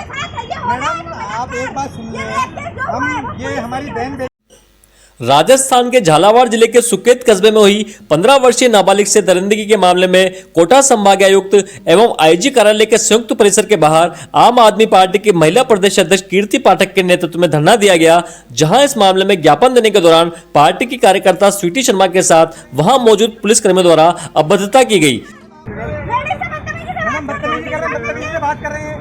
Madam आप एक बात सुनिए, हम ये हमारी बहन राजस्थान के झालावाड़ जिले के सुकेत कस्बे में हुई 15 वर्षीय नाबालिग से दरिंदगी के मामले में कोटा संभागायुक्त एवं आईजी कार्यालय के संयुक्त परिसर के बाहर आम आदमी पार्टी की महिला प्रदेश अध्यक्ष कीर्ति पाठक के नेतृत्व में धरना दिया गया, जहां इस मामले में ज्ञापन देने के दौरान पार्टी की कार्यकर्ता स्वीटी शर्मा के साथ वहां मौजूद पुलिसकर्मियों द्वारा अभद्रता की गई। बात कर रहे हैं,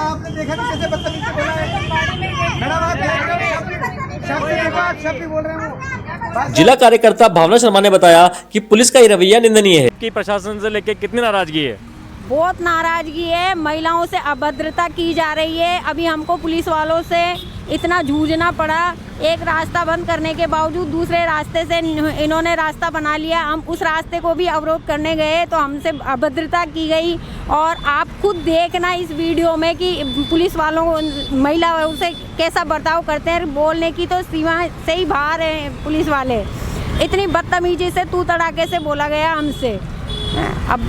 आपने देखा कि कैसे बदतमीजी बोला है। मैडम आप शब्द बोल रहे हो। जिला कार्यकर्ता भावना शर्मा ने बताया कि पुलिस का ये रवैया निंदनीय है कि प्रशासन से लेकर कितनी नाराजगी है। बहुत नाराजगी है, महिलाओं से अभद्रता की जा रही है। अभी हमको पुलिस वालों से इतना जूझना पड़ा, एक रास्ता बंद करने के बावजूद दूसरे रास्ते से इन्होंने रास्ता बना लिया। हम उस रास्ते को भी अवरोध करने गए तो हमसे अभद्रता की गई। और आप खुद देखना इस वीडियो में कि पुलिस वालों महिलाओं से कैसा बर्ताव करते हैं। बोलने की तो सीमा से ही बाहर है पुलिस वाले। इतनी बदतमीजी से तू तड़ाके से बोला गया हमसे। अब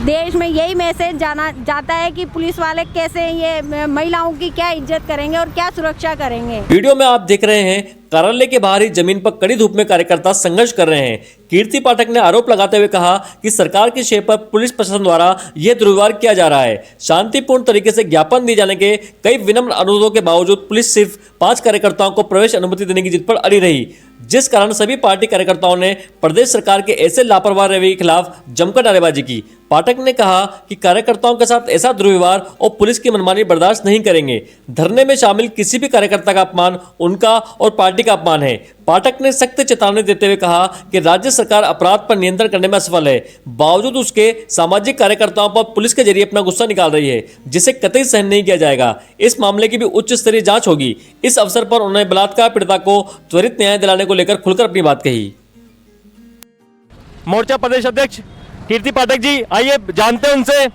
देश में यही मैसेज जाना जाता है कि पुलिस वाले कैसे ये महिलाओं की क्या इज्जत करेंगे और क्या सुरक्षा करेंगे। वीडियो में आप देख रहे हैं कार्यालय के बाहर ही जमीन पर कड़ी धूप में कार्यकर्ता संघर्ष कर रहे हैं। कीर्ति पाठक ने आरोप लगाते हुए कहा कि सरकार की शय पर पुलिस प्रशासन द्वारा यह दुर्व्यवहार किया जा रहा है। शांतिपूर्ण तरीके से ज्ञापन दिए जाने के कई विनम्र अनुरोधों के बावजूद पुलिस सिर्फ 5 कार्यकर्ताओं को प्रवेश अनुमति देने की जिद पर अड़ी रही, जिस कारण सभी पार्टी कार्यकर्ताओं ने प्रदेश सरकार के ऐसे लापरवाह रवैये के खिलाफ जमकर नारेबाजी की। पाठक ने कहा कि कार्यकर्ताओं के साथ ऐसा दुर्व्यवहार और पुलिस की मनमानी बर्दाश्त नहीं करेंगे। धरने में शामिल किसी भी कार्यकर्ता का अपमान उनका और पार्टी का अपमान है। पाठक ने सख्त चेतावनी देते हुए कहा कि राज्य सरकार अपराध पर नियंत्रण करने में असफल है, बावजूद उसके सामाजिक कार्यकर्ताओं पर पुलिस के जरिए अपना गुस्सा निकाल रही है, जिसे कतई सहन नहीं किया जाएगा। इस मामले की भी उच्च स्तरीय जांच होगी। इस अवसर पर उन्होंने बलात्कार पीड़िता को त्वरित न्याय दिलाने को लेकर खुलकर अपनी बात कही। मोर्चा प्रदेश अध्यक्ष कीर्ति पाठक जी, आइए जानते हैं उनसे।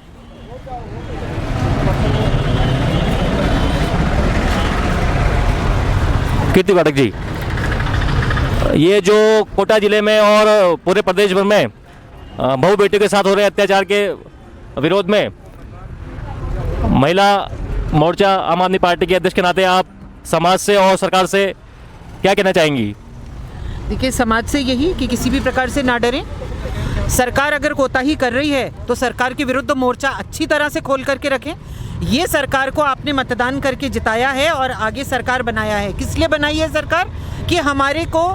कीर्ति पाठक जी, ये जो कोटा जिले में और पूरे प्रदेश भर में बहू बेटियों के साथ हो रहे अत्याचार के विरोध में महिला मोर्चा आम आदमी पार्टी के अध्यक्ष के नाते आप समाज से और सरकार से क्या कहना चाहेंगी? देखिए, समाज से यही कि किसी भी प्रकार से ना डरें। सरकार अगर कोताही कर रही है तो सरकार के विरुद्ध मोर्चा अच्छी तरह से खोल करके रखें। ये सरकार को आपने मतदान करके जिताया है और आगे सरकार बनाया है। किस लिए बनाई है सरकार? कि हमारे को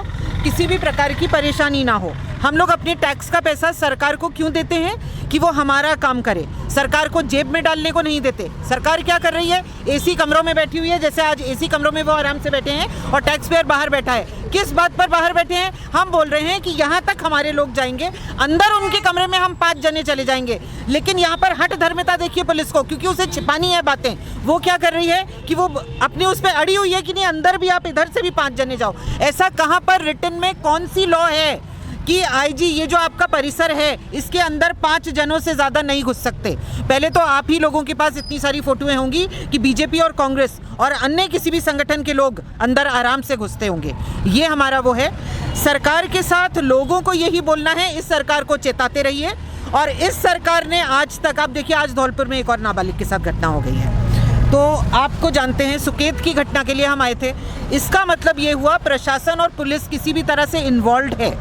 किसी भी प्रकार की परेशानी ना हो। हम लोग अपने टैक्स का पैसा सरकार को क्यों देते हैं? कि वो हमारा काम करे, सरकार को जेब में डालने को नहीं देते। सरकार क्या कर रही है? एसी कमरों में बैठी हुई है, जैसे आज एसी कमरों में वो आराम से बैठे हैं और टैक्स पेयर बाहर बैठा है। किस बात पर बाहर बैठे हैं? हम बोल रहे हैं कि यहाँ तक हमारे लोग जाएंगे, अंदर उनके कमरे में हम 5 जने चले जाएंगे। लेकिन यहाँ पर हट धर्मिता देखिए पुलिस को, क्योंकि उसे छिपानी है बातें। वो क्या कर रही है कि वो अपने उस पर अड़ी हुई है कि नहीं, अंदर भी आप इधर से भी 5 जने जाओ। ऐसा कहाँ पर रिटन में कौन सी लॉ है कि आईजी ये जो आपका परिसर है इसके अंदर 5 जनों से ज़्यादा नहीं घुस सकते? पहले तो आप ही लोगों के पास इतनी सारी फोटोएं होंगी कि बीजेपी और कांग्रेस और अन्य किसी भी संगठन के लोग अंदर आराम से घुसते होंगे। ये हमारा वो है। सरकार के साथ लोगों को यही बोलना है, इस सरकार को चेताते रहिए। और इस सरकार ने आज तक, आप देखिए आज धौलपुर में एक और नाबालिग के साथ घटना हो गई है, तो आपको जानते हैं सुकेत की घटना के लिए हम आए थे। इसका मतलब ये हुआ प्रशासन और पुलिस किसी भी तरह से इन्वॉल्व है,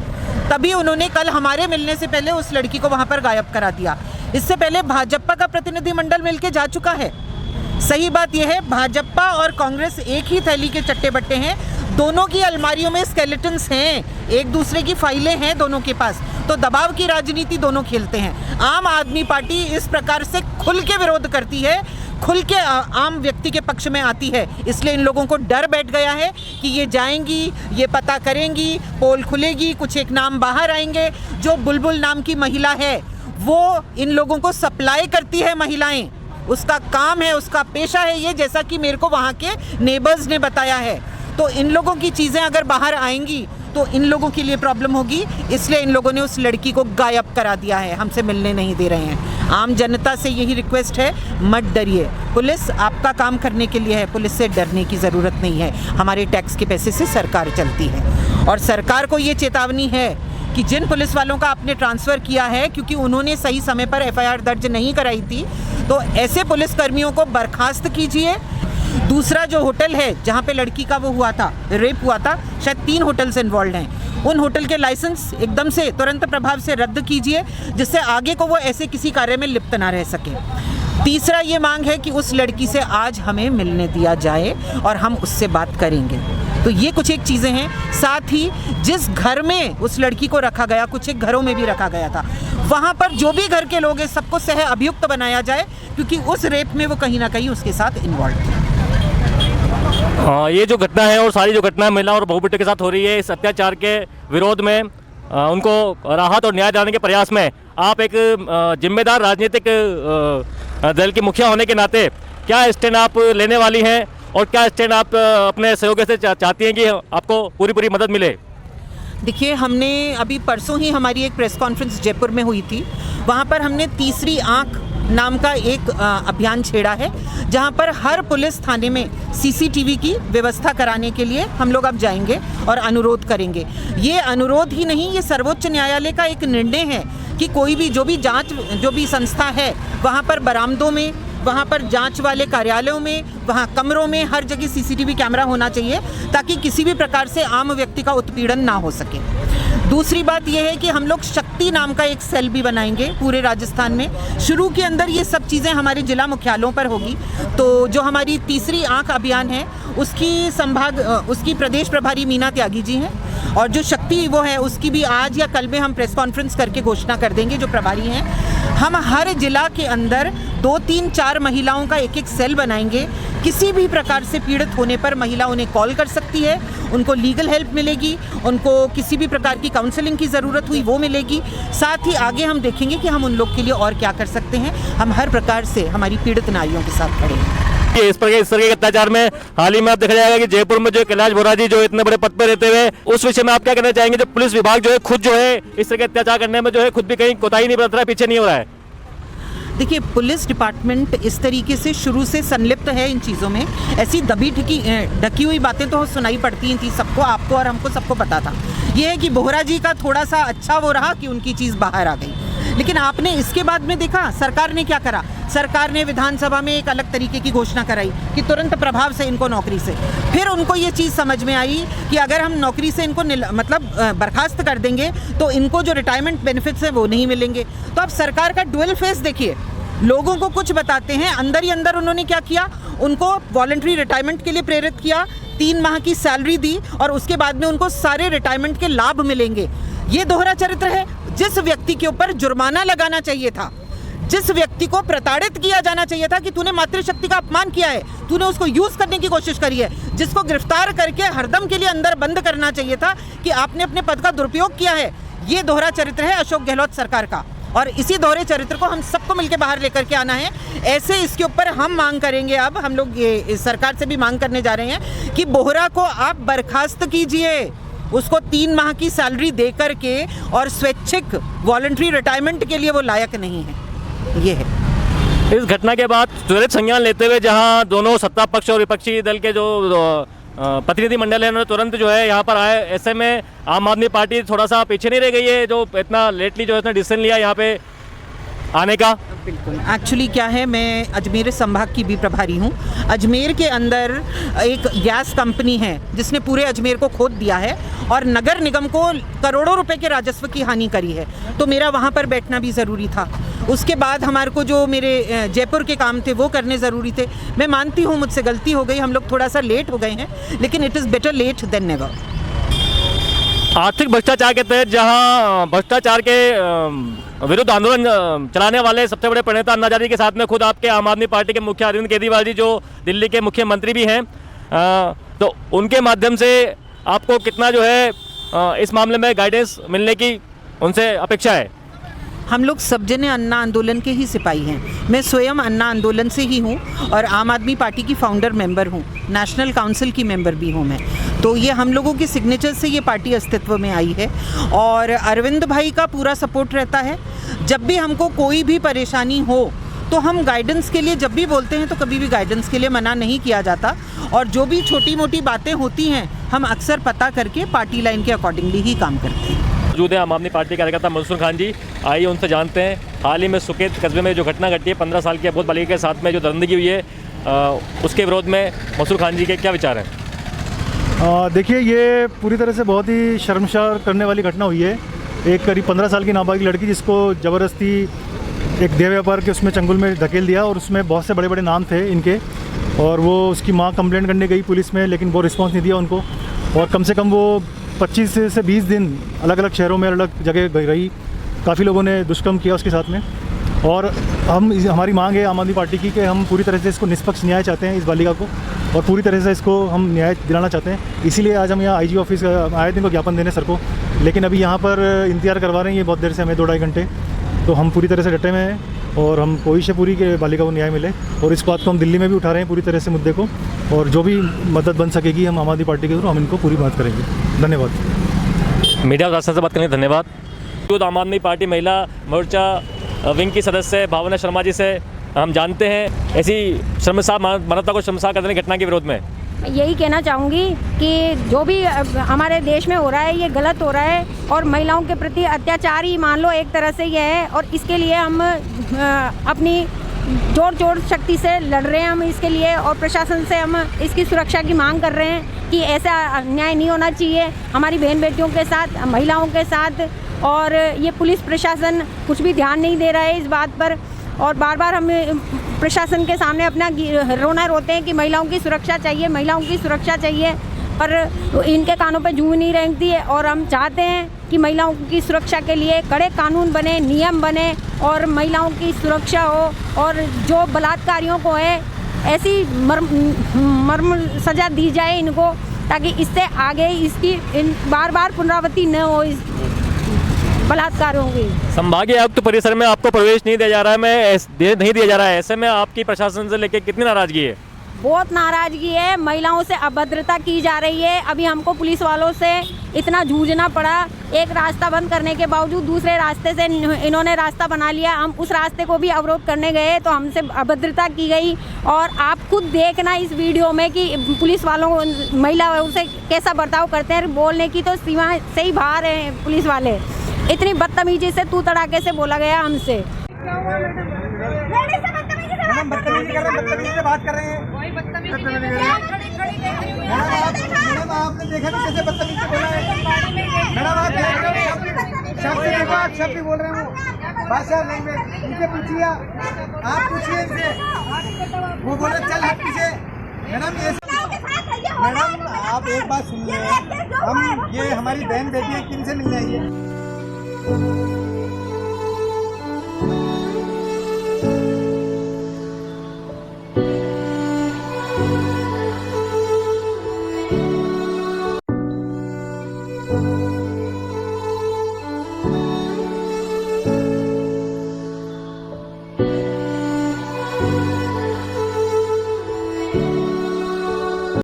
तभी उन्होंने कल हमारे मिलने से पहले उस लड़की को वहां पर गायब करा दिया। इससे पहले भाजपा का प्रतिनिधिमंडल मिलके जा चुका है। सही बात यह है, भाजपा और कांग्रेस एक ही थैली के चट्टे बट्टे हैं। दोनों की अलमारियों में स्केलेटन्स हैं, एक दूसरे की फाइलें हैं दोनों के पास, तो दबाव की राजनीति दोनों खेलते हैं। आम आदमी पार्टी इस प्रकार से खुल के विरोध करती है, खुल के आम व्यक्ति के पक्ष में आती है। इसलिए इन लोगों को डर बैठ गया है कि ये जाएंगी, ये पता करेंगी, पोल खुलेगी, कुछ एक नाम बाहर आएंगे। जो बुलबुल नाम की महिला है वो इन लोगों को सप्लाई करती है महिलाएं, उसका काम है, उसका पेशा है ये, जैसा कि मेरे को वहाँ के नेबर्स ने बताया है। तो इन लोगों की चीज़ें अगर बाहर आएंगी तो इन लोगों के लिए प्रॉब्लम होगी। इसलिए इन लोगों ने उस लड़की को गायब करा दिया है, हमसे मिलने नहीं दे रहे हैं। आम जनता से यही रिक्वेस्ट है, मत डरिए, पुलिस आपका काम करने के लिए है, पुलिस से डरने की ज़रूरत नहीं है। हमारे टैक्स के पैसे से सरकार चलती है और सरकार को ये चेतावनी है कि जिन पुलिस वालों का आपने ट्रांसफ़र किया है क्योंकि उन्होंने सही समय पर एफआईआर दर्ज नहीं कराई थी, तो ऐसे पुलिसकर्मियों को बर्खास्त कीजिए। दूसरा जो होटल है जहाँ पे लड़की का वो हुआ था, रेप हुआ था, शायद 3 होटल्स इन्वॉल्व हैं, उन होटल के लाइसेंस एकदम से तुरंत प्रभाव से रद्द कीजिए, जिससे आगे को वो ऐसे किसी कार्य में लिप्त ना रह सके। तीसरा ये मांग है कि उस लड़की से आज हमें मिलने दिया जाए और हम उससे बात करेंगे। तो ये कुछ एक चीज़ें हैं। साथ ही जिस घर में उस लड़की को रखा गया, कुछ एक घरों में भी रखा गया था, वहाँ पर जो भी घर के लोग हैं सबको सह अभियुक्त बनाया जाए, क्योंकि उस रेप में वो कहीं ना कहीं उसके साथ इन्वॉल्व थे। ये जो घटना है और सारी जो घटना महिलाओं और बहू बेटियों के साथ हो रही है, इस अत्याचार के विरोध में उनको राहत और न्याय दिलाने के प्रयास में आप एक जिम्मेदार राजनीतिक दल के मुखिया होने के नाते क्या स्टैंड आप लेने वाली हैं और क्या स्टैंड आप अपने सहयोगी से चाहती हैं कि आपको पूरी मदद मिले? देखिए, हमने अभी परसों ही हमारी एक प्रेस कॉन्फ्रेंस जयपुर में हुई थी। वहाँ पर हमने तीसरी आँख नाम का एक अभियान छेड़ा है, जहाँ पर हर पुलिस थाने में सीसीटीवी की व्यवस्था कराने के लिए हम लोग अब जाएंगे और अनुरोध करेंगे। ये अनुरोध ही नहीं, ये सर्वोच्च न्यायालय का एक निर्णय है कि कोई भी जो भी संस्था है वहाँ पर बरामदों में, वहाँ पर जांच वाले कार्यालयों में, वहाँ कमरों में हर जगह सीसीटीवी कैमरा होना चाहिए, ताकि किसी भी प्रकार से आम व्यक्ति का उत्पीड़न ना हो सके। दूसरी बात यह है कि हम लोग शक्ति नाम का एक सेल भी बनाएंगे पूरे राजस्थान में। शुरू के अंदर ये सब चीज़ें हमारे जिला मुख्यालयों पर होगी। तो जो हमारी तीसरी आंख अभियान है उसकी प्रदेश प्रभारी मीना त्यागी जी हैं, और जो शक्ति वो है उसकी भी आज या कल में हम प्रेस कॉन्फ्रेंस करके घोषणा कर देंगे जो प्रभारी हैं। हम हर जिला के अंदर 2, 3, 4 महिलाओं का एक सेल बनाएंगे। किसी भी प्रकार से पीड़ित होने पर महिला उन्हें कॉल कर सकती है, उनको लीगल हेल्प मिलेगी, उनको किसी भी प्रकार की काउंसलिंग की ज़रूरत हुई वो मिलेगी। साथ ही आगे हम देखेंगे कि हम उन लोग के लिए और क्या कर सकते हैं। हम हर प्रकार से हमारी पीड़ित नारियों के साथ खड़े हैं। इस तरह के अत्याचार में हाल ही में आप देखा जाएगा कि जयपुर में जो कैलाश बोरा जी जो इतने बड़े पद पर रहते हुए, उस विषय में आप क्या कहना चाहेंगे? जो पुलिस विभाग जो है खुद जो है इस तरह के अत्याचार करने में जो है खुद भी कहीं कोताही नहीं बरत रहा है, पीछे नहीं हो रहा है। देखिए, पुलिस डिपार्टमेंट इस तरीके से शुरू से संलिप्त है इन चीज़ों में। ऐसी ढकी हुई बातें तो सुनाई पड़ती थी सबको, आपको और हमको सबको पता था। ये है कि बोहरा जी का थोड़ा सा अच्छा वो रहा कि उनकी चीज़ बाहर आ गई, लेकिन आपने इसके बाद में देखा सरकार ने क्या करा। सरकार ने विधानसभा में एक अलग तरीके की घोषणा कराई कि तुरंत प्रभाव से इनको नौकरी से। फिर उनको ये चीज़ समझ में आई कि अगर हम नौकरी से इनको बर्खास्त कर देंगे तो इनको जो रिटायरमेंट बेनिफिट्स हैं वो नहीं मिलेंगे। तो अब सरकार का डुअल फेस देखिए, लोगों को कुछ बताते हैं, अंदर ही अंदर उन्होंने क्या किया, उनको वॉलंटरी रिटायरमेंट के लिए प्रेरित किया, 3 माह की सैलरी दी और उसके बाद में उनको सारे रिटायरमेंट के लाभ मिलेंगे। ये दोहरा चरित्र है। जिस व्यक्ति के ऊपर जुर्माना लगाना चाहिए था, जिस व्यक्ति को प्रताड़ित किया जाना चाहिए था कि तूने मातृशक्ति का अपमान किया है, तूने उसको यूज करने की कोशिश करी है, जिसको गिरफ्तार करके हरदम के लिए अंदर बंद करना चाहिए था कि आपने अपने पद का दुरुपयोग किया है। ये दोहरा चरित्र है अशोक गहलोत सरकार का, और इसी दोहरे चरित्र को हम सबको मिलकर बाहर लेकर के आना है। ऐसे इसके ऊपर हम मांग करेंगे। अब हम लोग ये सरकार से भी मांग करने जा रहे हैं कि बोहरा को आप बर्खास्त कीजिए, उसको 3 माह की सैलरी दे करके, और स्वैच्छिक वॉलंटरी रिटायरमेंट के लिए वो लायक नहीं है। ये है। इस घटना के बाद त्वरित संज्ञान लेते हुए जहां दोनों सत्ता पक्ष और विपक्षी दल के जो प्रतिनिधि मंडल है, उन्होंने तुरंत जो है यहाँ पर आए। ऐसे में आम आदमी पार्टी थोड़ा सा पीछे नहीं रह गई है, जो इतना लेटली जो है इसने डिसीजन लिया यहाँ पे आने का। बिल्कुल, एक्चुअली क्या है, मैं अजमेर संभाग की भी प्रभारी हूँ। अजमेर के अंदर एक गैस कंपनी है जिसने पूरे अजमेर को खोद दिया है और नगर निगम को करोड़ों रुपए के राजस्व की हानि करी है। तो मेरा वहाँ पर बैठना भी ज़रूरी था। उसके बाद हमारे को जो मेरे जयपुर के काम थे वो करने ज़रूरी थे। मैं मानती हूँ मुझसे गलती हो गई, हम लोग थोड़ा सा लेट हो गए हैं, लेकिन it is better late than never. आर्थिक भ्रष्टाचार के तहत जहां भ्रष्टाचार के विरुद्ध आंदोलन चलाने वाले सबसे बड़े प्रणेता अन्ना हजारे के साथ में खुद आपके आम आदमी पार्टी के मुखिया अरविंद केजरीवाल जी जो दिल्ली के मुख्यमंत्री भी हैं, तो उनके माध्यम से आपको कितना जो है इस मामले में गाइडेंस मिलने की उनसे अपेक्षा है? हम लोग सब जने अन्ना आंदोलन के ही सिपाही हैं। मैं स्वयं अन्ना आंदोलन से ही हूँ और आम आदमी पार्टी की फाउंडर मेंबर हूँ, नेशनल काउंसिल की मेंबर भी हूँ मैं। तो ये हम लोगों के सिग्नेचर से ये पार्टी अस्तित्व में आई है और अरविंद भाई का पूरा सपोर्ट रहता है। जब भी हमको कोई भी परेशानी हो तो हम गाइडेंस के लिए जब भी बोलते हैं तो कभी भी गाइडेंस के लिए मना नहीं किया जाता, और जो भी छोटी मोटी बातें होती हैं हम अक्सर पता करके पार्टी लाइन के अकॉर्डिंगली ही काम करते हैं। मौजूद है आम आदमी पार्टी के कार्यकर्ता मंसूर खान जी। आइए उनसे जानते हैं हाल ही में सुकेत कस्बे में जो घटना घटी है 15 साल की अबोध बालिका के साथ में जो दरिंदगी हुई है उसके विरोध में मंसूर खान जी के क्या विचार हैं? देखिए, ये पूरी तरह से बहुत ही शर्मसार करने वाली घटना हुई है। एक करीब 15 साल की नाबालिग लड़की जिसको ज़बरदस्ती एक देह व्यापार के उसमें चंगुल में धकेल दिया और उसमें बहुत से बड़े बड़े नाम थे इनके, और वो उसकी माँ कंप्लेंट करने गई पुलिस में, लेकिन वो रिस्पांस नहीं दिया उनको। और कम से कम वो 25 से 20 दिन अलग अलग शहरों में अलग जगह रही। काफ़ी लोगों ने दुष्कर्म किया उसके साथ में। और हमारी मांग है आम आदमी पार्टी की कि हम पूरी तरह से इसको निष्पक्ष न्याय चाहते हैं इस बालिका को, और पूरी तरह से इसको हम न्याय दिलाना चाहते हैं। इसीलिए आज हम यहाँ आईजी ऑफिस आए थे इनको ज्ञापन देने सर को, लेकिन अभी यहाँ पर इंतजार करवा रहे हैं ये बहुत देर से हमें 2-2.5 घंटे। तो हम पूरी तरह से डटे हुए हैं और हम कोशिश है पूरी के बालिका को न्याय मिले, और इस बात को हम दिल्ली में भी उठा रहे हैं पूरी तरह से मुद्दे को, और जो भी मदद बन सकेगी हम आम आदमी पार्टी के थ्रू हम इनको पूरी मदद करेंगे। धन्यवाद। मीडिया प्रशासन से बात करने धन्यवाद। आम आदमी पार्टी महिला मोर्चा विंग की सदस्य भावना शर्मा जी से हम जानते हैं ऐसी शर्मसार मानवता को शर्मसार कर देने की घटना के विरोध में। यही कहना चाहूँगी कि जो भी हमारे देश में हो रहा है ये गलत हो रहा है, और महिलाओं के प्रति अत्याचार ही मान लो एक तरह से ये है, और इसके लिए हम अपनी जोड़ शक्ति से लड़ रहे हैं हम इसके लिए, और प्रशासन से हम इसकी सुरक्षा की मांग कर रहे हैं कि ऐसा अन्याय नहीं होना चाहिए हमारी बहन बेटियों के साथ, महिलाओं के साथ। और ये पुलिस प्रशासन कुछ भी ध्यान नहीं दे रहा है इस बात पर, और बार बार हम प्रशासन के सामने अपना रोना रोते हैं कि महिलाओं की सुरक्षा चाहिए, महिलाओं की सुरक्षा चाहिए, पर इनके कानों पे जूं नहीं रेंगती है। और हम चाहते हैं कि महिलाओं की सुरक्षा के लिए कड़े कानून बने, नियम बने, और महिलाओं की सुरक्षा हो, और जो बलात्कारियों को है ऐसी मर्म सज़ा दी जाए इनको, ताकि इससे आगे इसकी बार बार पुनरावृत्ति न हो इस बलात्कारों की। संभागीय आयुक्त परिसर में आपको प्रवेश नहीं दिया जा रहा है, नहीं दिया जा रहा है, ऐसे में आपकी प्रशासन से लेकर कितनी नाराजगी है? बहुत नाराजगी है, महिलाओं से अभद्रता की जा रही है। अभी हमको पुलिस वालों से इतना जूझना पड़ा, एक रास्ता बंद करने के बावजूद दूसरे रास्ते से इन्होंने रास्ता बना लिया। हम उस रास्ते को भी अवरोध करने गए तो हमसे अभद्रता की गई, और आप खुद देखना इस वीडियो में कि पुलिस वालों महिलाओं से कैसा बर्ताव करते हैं। बोलने की तो सीमा से ही बाहर है पुलिस वाले, इतनी बदतमीजी से तू तड़ाके से बोला गया हमसे। मैडम बदतमीजी कर रहे हैं, बदतमीजी से बात कर रहे हैं। मैडम आपने देखा कि कैसे बदतमीजी से बोला है? मैडम आप शब्द देखो, आप शब्द भी बोल रहे हो भाषा लैंग्वेज, इनसे पूछिए, आप पूछिए इनसे। वो बोल रहे चल हट पीछे। मैडम ये मैडम आप एक बात सुनिए, हम ये हमारी बहन बेटी है, किन से मिल जाएंगे?